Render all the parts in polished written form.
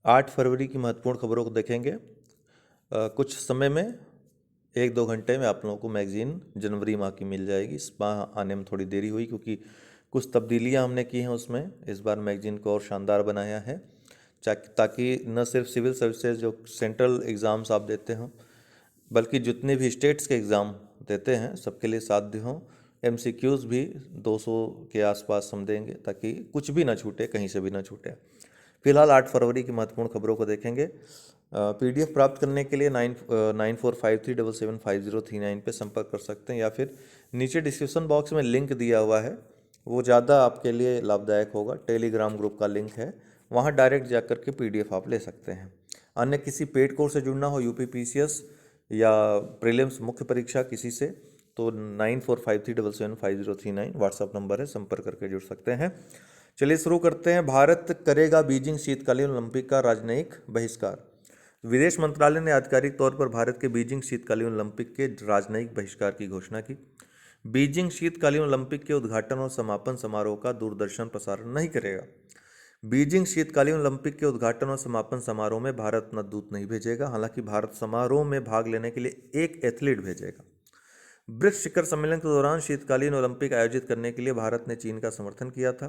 8 फरवरी की महत्वपूर्ण खबरों को देखेंगे। कुछ समय में 1-2 घंटे में आप लोगों को मैगज़ीन जनवरी माह की मिल जाएगी। इस माह आने में थोड़ी देरी हुई क्योंकि कुछ तब्दीलियां हमने की हैं उसमें। इस बार मैगज़ीन को और शानदार बनाया है ताकि न सिर्फ सिविल सर्विसेज जो सेंट्रल एग्ज़ाम्स आप देते हो बल्कि जितने भी स्टेट्स के एग्ज़ाम देते हैं सबके लिए साध्य हों। MCQs भी 200 के आसपास हम देंगे ताकि कुछ भी ना छूटे, कहीं से भी ना छूटे। फिलहाल 8 फरवरी की महत्वपूर्ण खबरों को देखेंगे। PDF प्राप्त करने के लिए 9453775039 पे संपर्क कर सकते हैं या फिर नीचे डिस्क्रिप्शन बॉक्स में लिंक दिया हुआ है, वो ज़्यादा आपके लिए लाभदायक होगा। टेलीग्राम ग्रुप का लिंक है, वहाँ डायरेक्ट जाकर के PDF आप ले सकते हैं। अन्य किसी पेड कोर्स से जुड़ना हो, UP PCS या प्रीलिम्स मुख्य परीक्षा किसी से, तो 9453775039 व्हाट्सअप नंबर है, संपर्क करके जुड़ सकते हैं। चलिए शुरू करते हैं। भारत करेगा बीजिंग शीतकालीन ओलंपिक का राजनयिक बहिष्कार। विदेश मंत्रालय ने आधिकारिक तौर पर भारत के बीजिंग शीतकालीन ओलंपिक के राजनयिक बहिष्कार की घोषणा की। बीजिंग शीतकालीन ओलंपिक के उद्घाटन और समापन समारोह का दूरदर्शन प्रसारण नहीं करेगा। बीजिंग शीतकालीन ओलंपिक के उद्घाटन और समापन समारोह में भारत अपना दूत नहीं भेजेगा। हालांकि भारत समारोह में भाग लेने के लिए एक एथलीट भेजेगा। ब्रिक्स शिखर सम्मेलन के दौरान शीतकालीन ओलंपिक आयोजित करने के लिए भारत ने चीन का समर्थन किया था।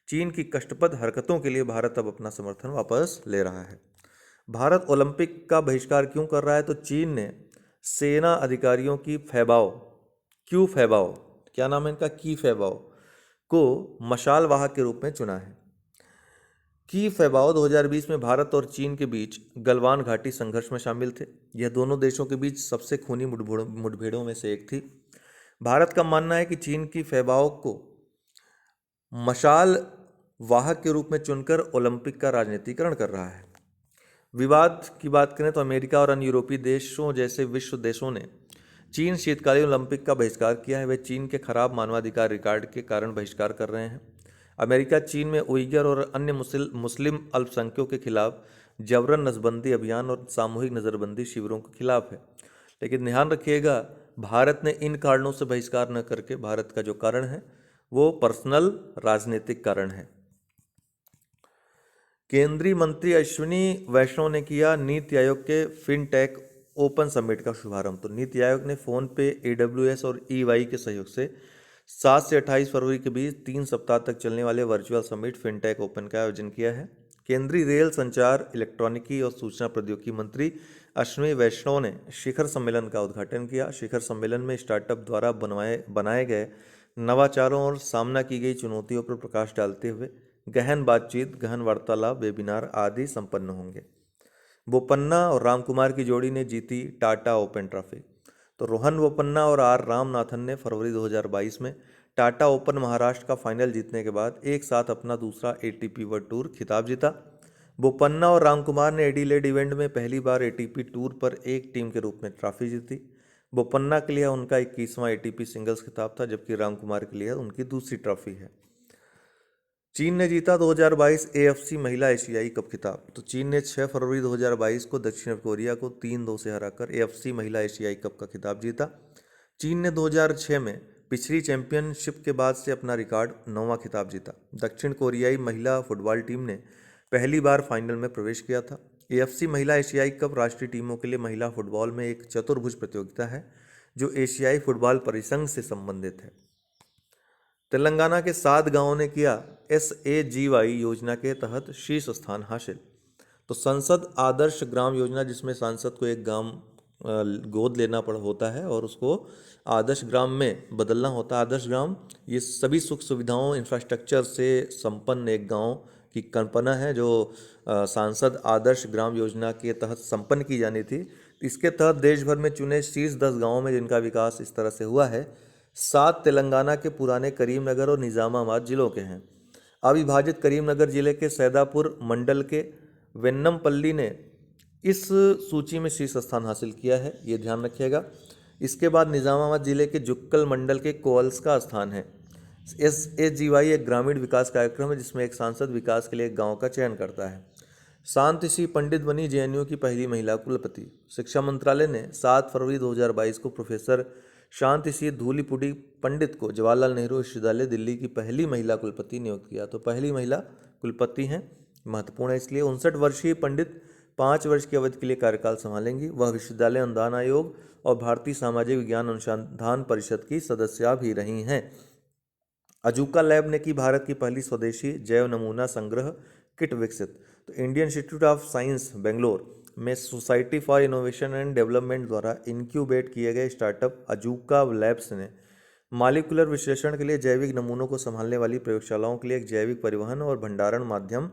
चीन की कष्टप्रद हरकतों के लिए भारत अब अपना समर्थन वापस ले रहा है। भारत ओलंपिक का बहिष्कार क्यों कर रहा है? तो चीन ने सेना अधिकारियों की क्यू फैबाओ, क्या नाम है इनका, की फैबाओ को मशाल वाहक के रूप में चुना है। की फैबाओ 2020 में भारत और चीन के बीच गलवान घाटी संघर्ष में शामिल थे। यह दोनों देशों के बीच सबसे खूनी मुठभेड़ों में से एक थी। भारत का मानना है कि चीन की फैबाओ को मशाल वाहक के रूप में चुनकर ओलंपिक का राजनीतिकरण कर रहा है। विवाद की बात करें तो अमेरिका और अन्य यूरोपीय देशों जैसे विश्व देशों ने चीन शीतकालीन ओलंपिक का बहिष्कार किया है। वे चीन के खराब मानवाधिकार रिकॉर्ड के कारण बहिष्कार कर रहे हैं। अमेरिका चीन में उइगर और अन्य मुस्लिम अल्पसंख्यकों के खिलाफ जबरन नसबंदी अभियान और सामूहिक नज़रबंदी शिविरों के खिलाफ है। लेकिन ध्यान रखिएगा, भारत ने इन कारणों से बहिष्कार न करके भारत का जो कारण है वो पर्सनल राजनीतिक कारण है। केंद्रीय मंत्री अश्विनी वैष्णव ने किया NITI Aayog K fintech open summit का शुभारंभ। तो नीति आयोग ने फोन पे, AWS और EY के सहयोग से 7 से 28 फरवरी के बीच 3 सप्ताह तक चलने वाले वर्चुअल समिट फिनटेक ओपन का आयोजन किया है। केंद्रीय रेल, संचार, इलेक्ट्रॉनिकी और सूचना प्रौद्योगिकी मंत्री अश्विनी वैष्णव ने शिखर सम्मेलन का उद्घाटन किया। शिखर सम्मेलन में स्टार्टअप द्वारा बनाए गए नवाचारों और सामना की गई चुनौतियों पर प्रकाश डालते हुए गहन बातचीत, गहन वार्तालाप, वेबिनार आदि संपन्न होंगे। बोपन्ना और रामकुमार की जोड़ी ने जीती टाटा ओपन ट्रॉफी। तो रोहन बोपन्ना और रामनाथन ने फरवरी 2022 में टाटा ओपन महाराष्ट्र का फाइनल जीतने के बाद एक साथ अपना दूसरा ATP वर्ल्ड टूर खिताब जीता। बोपन्ना और रामकुमार ने एडिलेड इवेंट में पहली बार ATP टूर पर एक टीम के रूप में ट्रॉफी जीती। बोपन्ना के लिए उनका 21वां ATP सिंगल्स खिताब था, जबकि रामकुमार के लिए उनकी दूसरी ट्रॉफी है। चीन ने जीता 2022 AFC महिला एशियाई कप खिताब। तो चीन ने 6 फरवरी 2022 को दक्षिण कोरिया को 3-2 से हराकर AFC महिला एशियाई कप का खिताब जीता। चीन ने 2006 में पिछली चैंपियनशिप के बाद से अपना रिकॉर्ड 9वां खिताब जीता। दक्षिण कोरियाई महिला फुटबॉल टीम ने पहली बार फाइनल में प्रवेश किया था। AFC महिला एशियाई कप राष्ट्रीय टीमों के लिए महिला फुटबॉल में एक चतुर्भुज प्रतियोगिता है जो एशियाई फुटबॉल परिसंघ से संबंधित है। तेलंगाना के 7 गांवों ने किया SAGY योजना के तहत शीर्ष स्थान हासिल। तो संसद आदर्श ग्राम योजना, जिसमें सांसद को एक गांव गोद लेना होता है और उसको आदर्श ग्राम में बदलना होता है। आदर्श ग्राम ये सभी सुख सुविधाओं, इंफ्रास्ट्रक्चर से संपन्न एक गांव की कल्पना है जो सांसद आदर्श ग्राम योजना के तहत संपन्न की जानी थी। इसके तहत देश भर में चुने शीर्ष 10 गाँवों में जिनका विकास इस तरह से हुआ है, 7 तेलंगाना के पुराने करीमनगर और निज़ामाबाद जिलों के हैं। अविभाजित करीमनगर जिले के सैदापुर मंडल के वेन्नमपल्ली ने इस सूची में शीर्ष स्थान हासिल किया है, ये ध्यान रखिएगा। इसके बाद निज़ामाबाद जिले के जुक्कल मंडल के कोल्स का स्थान है। SAGY एक ग्रामीण विकास कार्यक्रम है जिसमें एक सांसद विकास के लिए एक गाँव का चयन करता है। शांति सिंह पंडित बनी JNU की पहली महिला कुलपति। शिक्षा मंत्रालय ने 7 फरवरी 2022 को प्रोफेसर शांति सिंह धूलीपुड़ी पंडित को जवाहरलाल नेहरू विश्वविद्यालय दिल्ली की पहली महिला कुलपति नियुक्त किया। तो पहली महिला कुलपति हैं महत्वपूर्ण है इसलिए 59 वर्षीय पंडित 5 वर्ष की अवधि के लिए कार्यकाल संभालेंगी। वह विश्वविद्यालय अनुदान आयोग और भारतीय सामाजिक विज्ञान अनुसंधान परिषद की सदस्या भी रही हैं। अजूका लैब ने की भारत की पहली स्वदेशी जैव नमूना संग्रह किट विकसित। तो Indian Institute of Science Bangalore में society for innovation and development द्वारा इंक्यूबेट किए गए स्टार्टअप अजूका लैब्स ने मॉलिक्यूलर विश्लेषण के लिए जैविक नमूनों को संभालने वाली प्रयोगशालाओं के लिए एक जैविक परिवहन और भंडारण माध्यम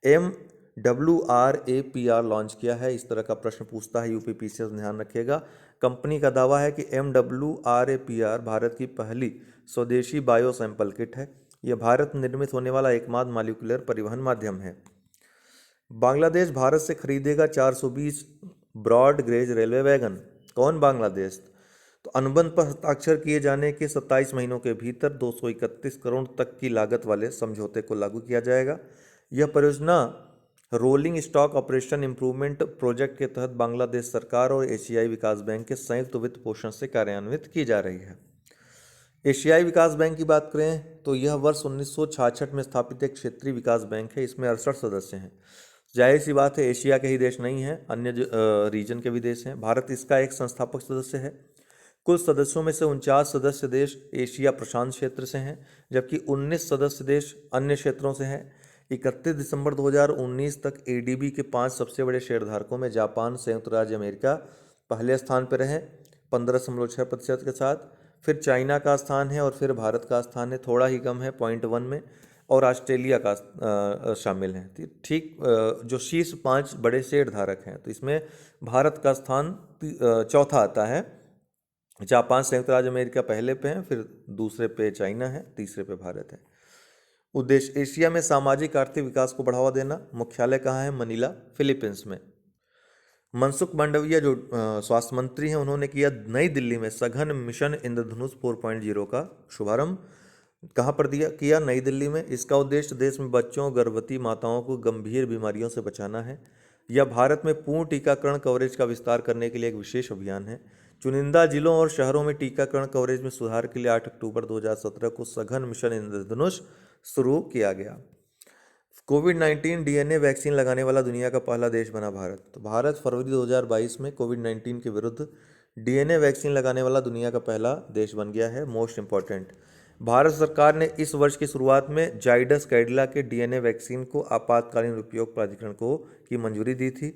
MWRAPR लॉन्च किया है। इस तरह का प्रश्न पूछता है यूपीपीसीएस, ध्यान रखिएगा। कंपनी का दावा है कि MWRAPR भारत की पहली स्वदेशी बायो सैंपल किट है। यह भारत निर्मित होने वाला एकमात्र मॉलिक्यूलर परिवहन माध्यम है। बांग्लादेश भारत से खरीदेगा 420 ब्रॉड गेज रेलवे वैगन। कौन? बांग्लादेश। तो अनुबंध पर हस्ताक्षर किए जाने के 27 महीनों के भीतर 231 करोड़ तक की लागत वाले समझौते को लागू किया जाएगा। यह परियोजना rolling stock operation improvement project के तहत बांग्लादेश सरकार और एशियाई विकास बैंक के संयुक्त वित्त पोषण से कार्यान्वित की जा रही है। एशियाई विकास बैंक की बात करें तो यह वर्ष 1966 में स्थापित एक क्षेत्रीय विकास बैंक है। इसमें 68 सदस्य हैं। जाहिर सी बात है, एशिया के ही देश नहीं हैं, अन्य रीजन के भी देश हैं। भारत इसका एक संस्थापक सदस्य है। कुल सदस्यों में से 49 सदस्य देश एशिया प्रशांत क्षेत्र से हैं, जबकि 19 सदस्य देश अन्य क्षेत्रों से हैं। 31 दिसंबर 2019 तक एडीबी के 5 सबसे बड़े शेयरधारकों में जापान, संयुक्त राज्य अमेरिका पहले स्थान पर रहे 15.6% के साथ, फिर चाइना का स्थान है और फिर भारत का स्थान है, थोड़ा ही कम है 0.1 में, और ऑस्ट्रेलिया का शामिल है। ठीक, जो शीर्ष 5 बड़े शेयरधारक हैं, तो इसमें भारत का स्थान चौथा आता है। जापान, संयुक्त राज्य अमेरिका पहले पे हैं, फिर दूसरे पे चाइना है, तीसरे पे भारत है। उद्देश्य एशिया में सामाजिक आर्थिक विकास को बढ़ावा देना। मुख्यालय कहाँ है? मनीला, फिलीपींस में। मनसुख मांडविया जो स्वास्थ्य मंत्री हैं, उन्होंने किया नई दिल्ली में सघन मिशन इंद्रधनुष 4.0 का शुभारंभ। कहाँ पर किया? नई दिल्ली में। इसका उद्देश्य देश में बच्चों, गर्भवती माताओं को गंभीर बीमारियों से बचाना है। यह भारत में पूर्ण टीकाकरण कवरेज का विस्तार करने के लिए एक विशेष अभियान है। चुनिंदा जिलों और शहरों में टीकाकरण कवरेज में सुधार के लिए 8 अक्टूबर 2017 को सघन मिशन इंद्रधनुष शुरू किया गया। कोविड-19 डीएनए वैक्सीन लगाने वाला दुनिया का पहला देश बना भारत। तो भारत फरवरी 2022 में कोविड-19 के विरुद्ध डीएनए वैक्सीन लगाने वाला दुनिया का पहला देश बन गया है। मोस्ट इंपॉर्टेंट, भारत सरकार ने इस वर्ष की शुरुआत में जाइडस कैडिला के डीएनए वैक्सीन को आपातकालीन उपयोग प्राधिकरण को की मंजूरी दी थी।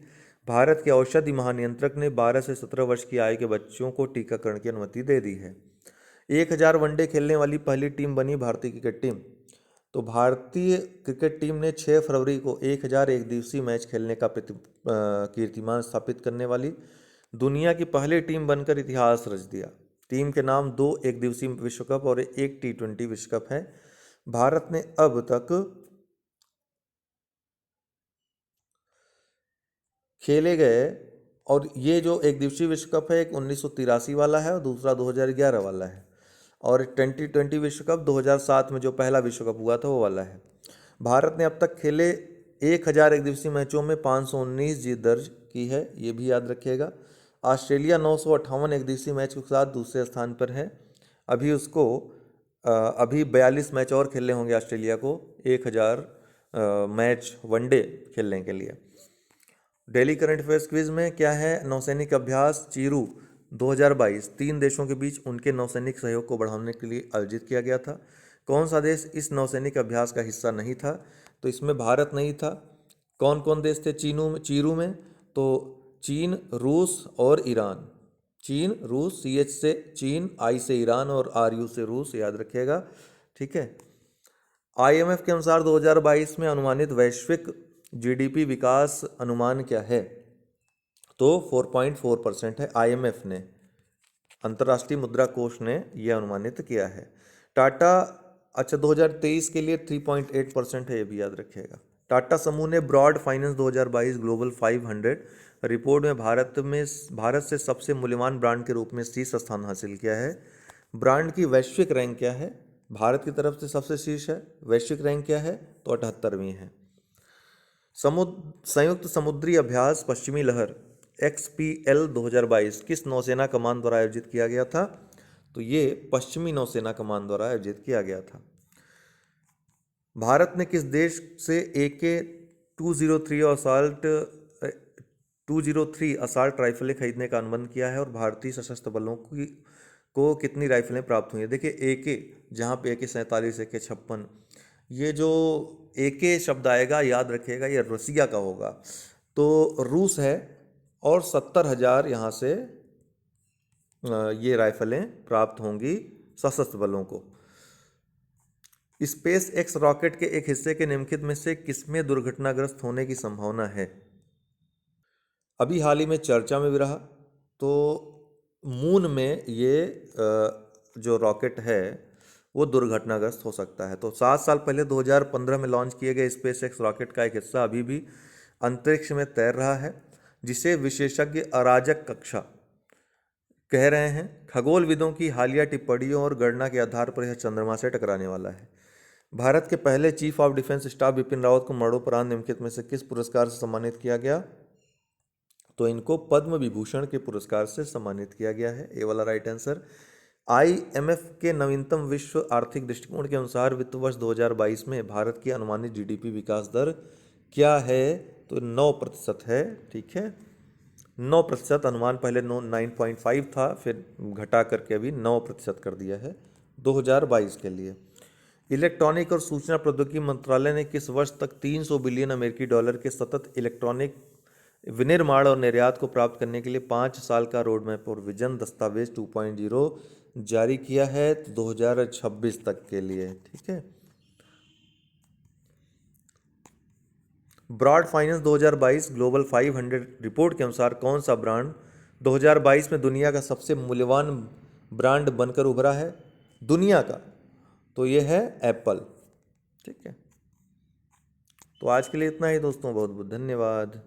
भारत के औषधि महानियंत्रक ने 12 से 17 वर्ष की आयु के बच्चों को टीकाकरण की अनुमति दे दी है। 1000 वनडे खेलने वाली पहली टीम बनी भारतीय क्रिकेट टीम। तो भारतीय क्रिकेट टीम ने 6 फरवरी को 1000 एक दिवसीय मैच खेलने का कीर्तिमान स्थापित करने वाली दुनिया की पहली टीम बनकर इतिहास रच दिया। टीम के नाम 2 एक दिवसीय विश्व कप और 1 T20 विश्व कप है। भारत ने अब तक खेले गए, और ये जो एक दिवसीय विश्व कप है, एक 1983 वाला है और दूसरा 2011 वाला है, और T20 विश्व कप 2007 में जो पहला विश्व कप हुआ था वो वाला है। भारत ने अब तक खेले 1000 एक दिवसीय मैचों में 519 जीत दर्ज की है, ये भी याद रखिएगा। ऑस्ट्रेलिया 958 एक दिवसीय मैच के साथ दूसरे स्थान पर है। अभी 42 मैच और खेलने होंगे ऑस्ट्रेलिया को 1000 मैच वनडे खेलने के लिए। डेली करंट अफेयर्स क्विज में क्या है? नौसैनिक अभ्यास चीरू 2022 3 देशों के बीच उनके नौसैनिक सहयोग को बढ़ाने के लिए आयोजित किया गया था। कौन सा देश इस नौसैनिक अभ्यास का हिस्सा नहीं था? तो इसमें भारत नहीं था। कौन कौन देश थे चीरू में? तो चीन, रूस और ईरान। चीन, रूस, CH से चीन, I से ईरान और RU से रूस, याद रखिएगा। ठीक है। IMF के अनुसार 2022 में अनुमानित वैश्विक GDP विकास अनुमान क्या है? तो 4.4% है। IMF ने, अंतर्राष्ट्रीय मुद्रा कोष ने यह अनुमानित किया है। टाटा 2023 के लिए 3.8% है, ये भी याद रखिएगा। टाटा समूह ने ब्रॉड फाइनेंस 2022 ग्लोबल 500 रिपोर्ट में भारत से सबसे मूल्यवान ब्रांड के रूप में शीर्ष स्थान हासिल किया है। ब्रांड की वैश्विक रैंक क्या है? भारत की तरफ से सबसे शीर्ष है। वैश्विक रैंक क्या है? तो 78वीं है। संयुक्त समुद्री अभ्यास पश्चिमी लहर XPL 2022 किस नौसेना कमान द्वारा आयोजित किया गया था? तो ये पश्चिमी नौसेना कमान द्वारा आयोजित किया गया था। भारत ने किस देश से 203 असॉल्ट राइफलें खरीदने का अनुबंध किया है और भारतीय सशस्त्र बलों की को कितनी राइफलें प्राप्त हुई हैं। देखिए AK, जहाँ पे AK-47, AK-56, ये जो AK शब्द आएगा याद रखिएगा ये रसिया का होगा, तो रूस है और 70,000 यहाँ से ये राइफलें प्राप्त होंगी सशस्त्र बलों को। स्पेस एक्स रॉकेट के एक हिस्से के निम्नलिखित में से किसमें दुर्घटनाग्रस्त होने की संभावना है। अभी हाल ही में चर्चा में भी रहा, तो मून में ये जो रॉकेट है वो दुर्घटनाग्रस्त हो सकता है। तो 7 साल पहले 2015 में लॉन्च किए गए स्पेस एक्स रॉकेट का एक हिस्सा अभी भी अंतरिक्ष में तैर रहा है, जिसे विशेषज्ञ अराजक कक्षा कह रहे हैं। खगोलविदों की हालिया टिप्पणियों और गणना के आधार पर यह चंद्रमा से टकराने वाला है। भारत के पहले chief of defence staff Bipin Rawat को मरणोपरांत निम्नलिखित में से किस पुरस्कार से सम्मानित किया गया। तो इनको पद्म विभूषण के पुरस्कार से सम्मानित किया गया है, ये वाला राइट आंसर। IMF के नवीनतम विश्व आर्थिक दृष्टिकोण के अनुसार वित्त वर्ष 2022 में भारत की अनुमानित GDP विकास दर क्या है। तो 9% है, ठीक है, 9% अनुमान। पहले 9.5 था, फिर घटा करके अभी 9% कर दिया है 2022 के लिए। इलेक्ट्रॉनिक और सूचना प्रौद्योगिकी मंत्रालय ने किस वर्ष तक 300 बिलियन अमेरिकी डॉलर के सतत इलेक्ट्रॉनिक विनिर्माण और निर्यात को प्राप्त करने के लिए 5 साल का रोड मैप और विजन दस्तावेज 2.0 जारी किया है। तो 2026 तक के लिए, ठीक है। ब्रॉड फाइनेंस 2022 ग्लोबल 500 रिपोर्ट के अनुसार कौन सा ब्रांड 2022 में दुनिया का सबसे मूल्यवान ब्रांड बनकर उभरा है दुनिया का। तो ये है एप्पल, ठीक है। तो आज के लिए इतना ही दोस्तों, बहुत बहुत धन्यवाद।